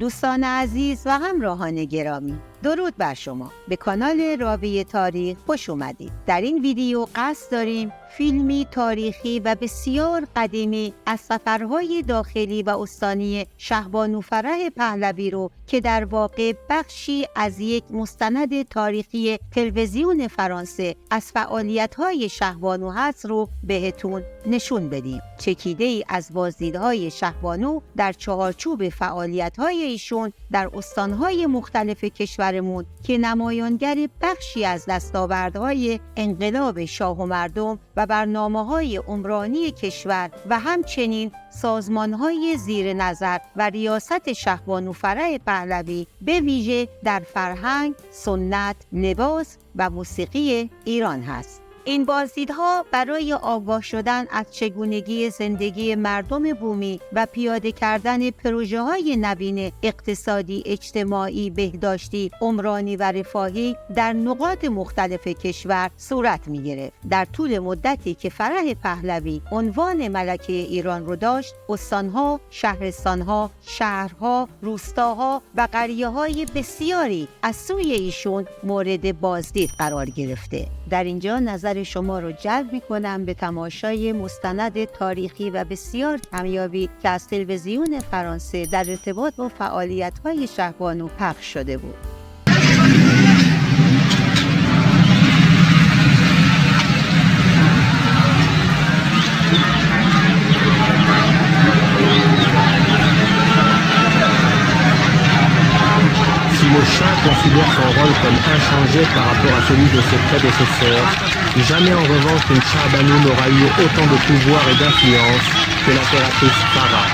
دوستان عزیز و همراهان گرامی، درود بر شما. به کانال راوی تاریخ خوش اومدید. در این ویدیو قصد داریم فیلمی تاریخی و بسیار قدیمی از سفرهای داخلی و استانی شهبانوفرح پهلوی رو که در واقع بخشی از یک مستند تاریخی تلویزیون فرانسه از فعالیت‌های شهبانو هست رو بهتون نشون بدیم. چکیده ای از بازدیدهای شهبانو در چارچوب فعالیت‌های ایشون در استانهای مختلف کشورمون که نمایانگر بخشی از دستاوردهای انقلاب شاه و مردم و برنامه‌های عمرانی کشور و همچنین سازمان‌های زیر نظر و ریاست شهبانوفرح پهلوی به ویژه در فرهنگ، سنت، لباس و موسیقی ایران هست. این بازدیدها برای آگاه شدن از چگونگی زندگی مردم بومی و پیاده کردن پروژه‌های نوین اقتصادی، اجتماعی، بهداشتی، عمرانی و رفاهی در نقاط مختلف کشور صورت می‌گرفت. در طول مدتی که فرح پهلوی عنوان ملکه ایران رو داشت، استان‌ها، شهرستان‌ها، شهرها، روستاها و قریه‌های بسیاری از سوی ایشون مورد بازدید قرار گرفته. در اینجا نظر شما رو جلب می‌کنم به تماشای مستند تاریخی و بسیار کمیابی که از تلویزیون فرانسه در ارتباط با فعالیت‌های شهبانو پخش شده بود. Le chat considère son rôle comme inchangé par rapport à celui de ses prédécesseurs. Jamais en revanche une Shahbanu n'aura eu autant de pouvoir et d'influence que l'impératrice Farah.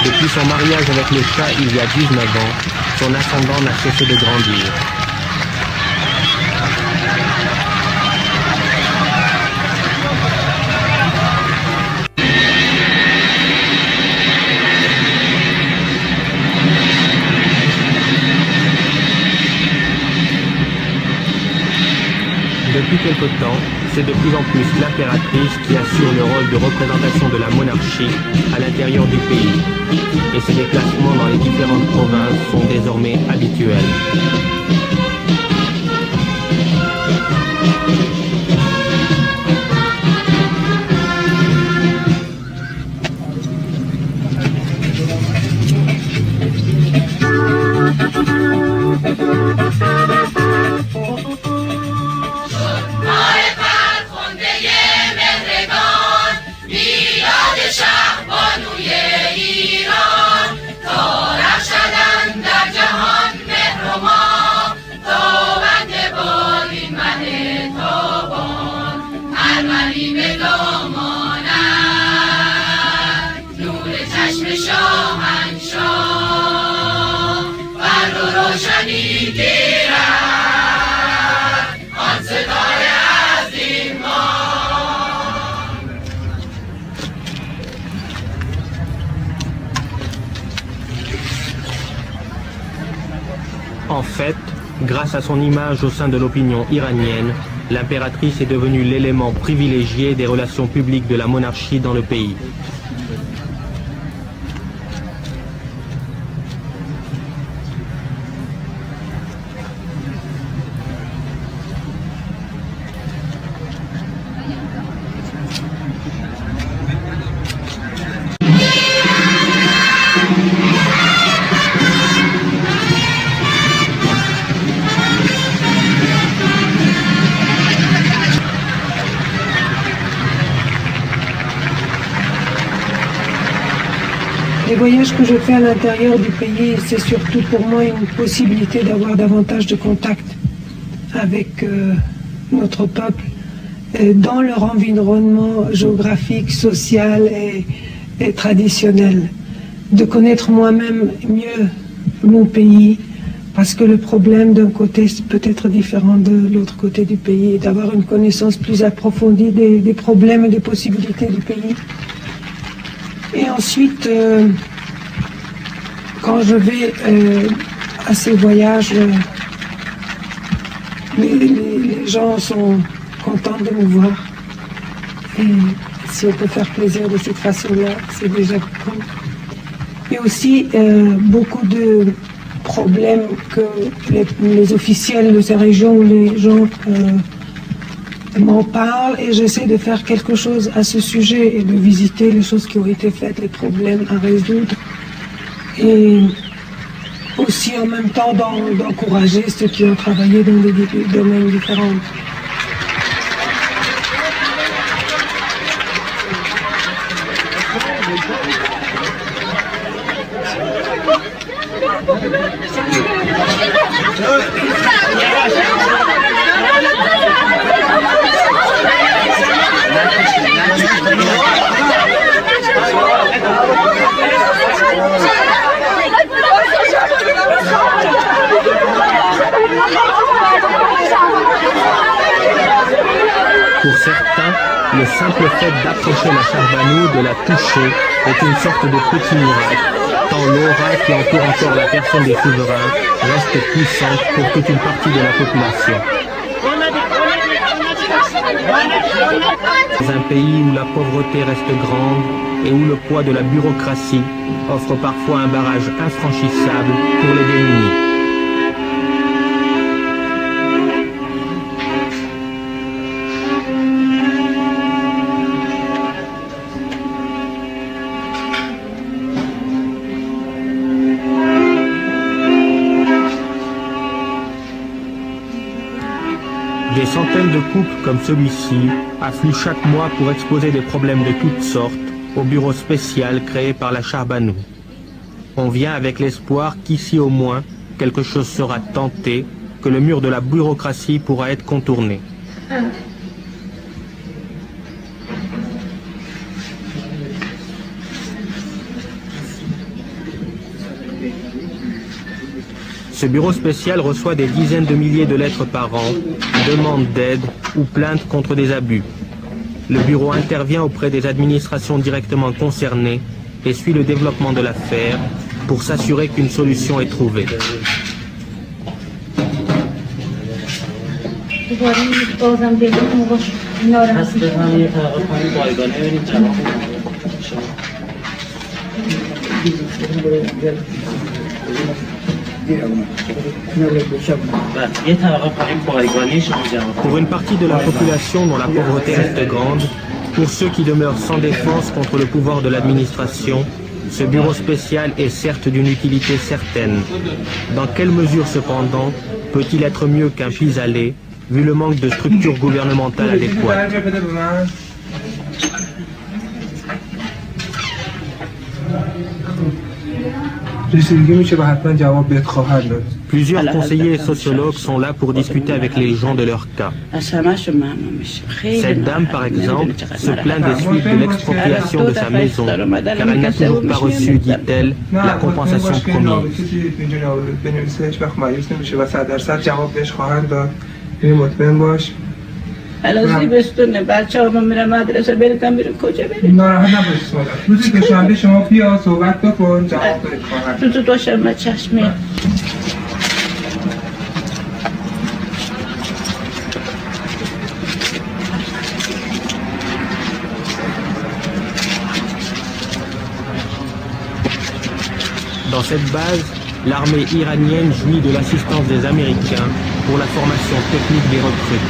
Depuis son mariage avec le chat il y a 19 ans, son ascendant n'a cessé de grandir. Depuis quelque temps, c'est de plus en plus l'impératrice qui assure le rôle de représentation de la monarchie à l'intérieur du pays. Et ses déplacements dans les différentes provinces sont désormais habituels. En fait, grâce à son image au sein de l'opinion iranienne, l'impératrice est devenue l'élément privilégié des relations publiques de la monarchie dans le pays. Les voyages que je fais à l'intérieur du pays, c'est surtout pour moi une possibilité d'avoir davantage de contact avec notre peuple dans leur environnement géographique, social et traditionnel. De connaître moi-même mieux mon pays, parce que le problème d'un côté peut être différent de l'autre côté du pays, et d'avoir une connaissance plus approfondie des problèmes et des possibilités du pays. Et ensuite, quand je vais à ces voyages, les gens sont contents de me voir. Et si on peut faire plaisir de cette façon-là, c'est déjà beaucoup. et aussi beaucoup de problèmes que les officiels de ces régions ou les gens m'en parlent, et j'essaie de faire quelque chose à ce sujet et de visiter les choses qui ont été faites, les problèmes à résoudre, et aussi en même temps d'encourager ceux qui ont travaillé dans des domaines différents. Pour certains, le simple fait d'approcher la Charbanou, de la toucher, est une sorte de petit miracle, tant l'aura qui entoure encore la personne des souverains reste puissante pour toute une partie de la population. Dans un pays où la pauvreté reste grande et où le poids de la bureaucratie offre parfois un barrage infranchissable pour les démunis. Des centaines de couples comme celui-ci affluent chaque mois pour exposer des problèmes de toutes sortes au bureau spécial créé par la Charbanou. On vient avec l'espoir qu'ici au moins, quelque chose sera tenté, que le mur de la bureaucratie pourra être contourné. Ce bureau spécial reçoit des dizaines de milliers de lettres par an, demandes d'aide ou plaintes contre des abus. Le bureau intervient auprès des administrations directement concernées et suit le développement de l'affaire pour s'assurer qu'une solution est trouvée. Pour une partie de la population dont la pauvreté reste grande, pour ceux qui demeurent sans défense contre le pouvoir de l'administration, ce bureau spécial est certes d'une utilité certaine. Dans quelle mesure cependant peut-il être mieux qu'un pis-aller, vu le manque de structure gouvernementale adéquate? Plusieurs conseillers et sociologues sont là pour discuter avec les gens de leur cas. Cette dame, par exemple, se plaint des suites de l'expropriation de sa maison, car elle n'a toujours pas reçu, dit-elle, la compensation promise. الازی بستونه بچه ها میرن مدرسه بریدن میرن کجا بریم ناراحت نباشید مادر روزی که شنبه شما بیا صحبت بکن جواب بده خواهر روز دوشنبه چشمی Dans cette base, l'armée iranienne jouit de l'assistance des Américains pour la formation technique des recrues.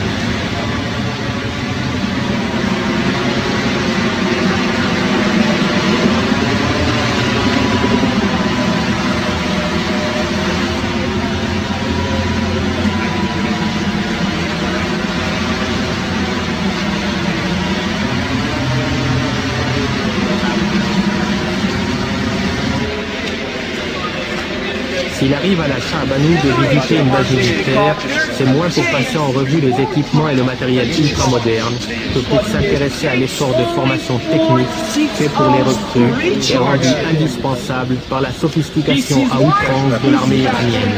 S'il arrive à la Charbanou de visiter une base militaire, c'est moins pour passer en revue les équipements et le matériel ultramoderne que pour s'intéresser à l'effort de formation technique fait pour les recrues et rendu indispensable par la sophistication à outrance de l'armée iranienne.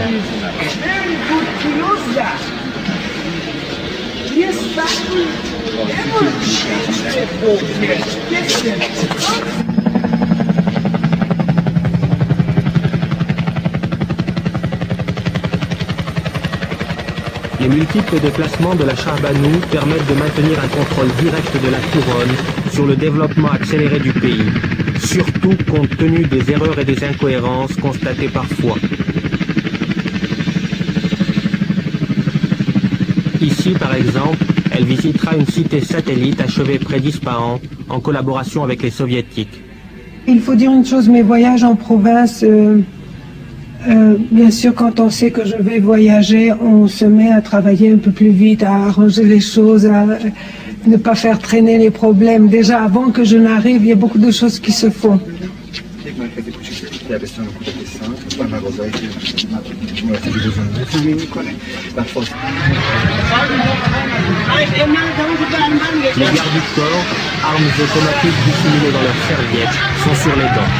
Les multiples déplacements de la Charbanou permettent de maintenir un contrôle direct de la couronne sur le développement accéléré du pays, surtout compte tenu des erreurs et des incohérences constatées parfois. Ici, par exemple, elle visitera une cité satellite achevée près d'Ispahan en collaboration avec les soviétiques. Il faut dire une chose, mes voyages en province, bien sûr, quand on sait que je vais voyager, on se met à travailler un peu plus vite, à arranger les choses, à ne pas faire traîner les problèmes. Déjà, avant que je n'arrive, il y a beaucoup de choses qui se font. Les gardes du corps, armes automatiques dissimulées dans leurs serviettes, sont sur les dents.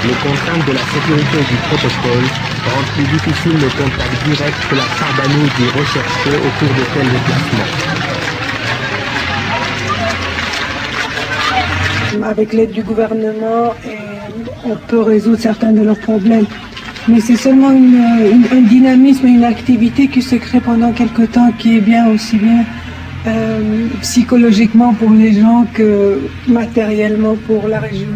Les contraintes de la sécurité et du protocole rendent plus difficile le contact direct que la sarbanouille dit rechercher au cours de tels déplacements. Avec l'aide du gouvernement, on peut résoudre certains de leurs problèmes. Mais c'est seulement un dynamisme, une activité qui se crée pendant quelque temps, qui est bien aussi bien psychologiquement pour les gens que matériellement pour la région.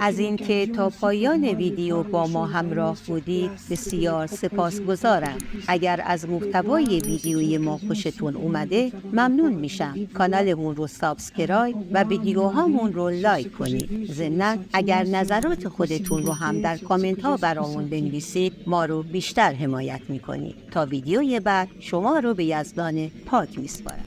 از اینکه تا پایان ویدیو با ما همراه بودید بسیار سپاسگزارم. اگر از محتوای ویدیوی ما خوشتون اومده ممنون میشم کانالمون رو سابسکرایب و ویدیوهامون رو لایک کنید. ضمناً اگر نظرات خودتون رو هم در کامنت ها برامون بنویسید ما رو بیشتر حمایت میکنید. تا ویدیوی بعد شما رو به یزدان پاک میسپارم.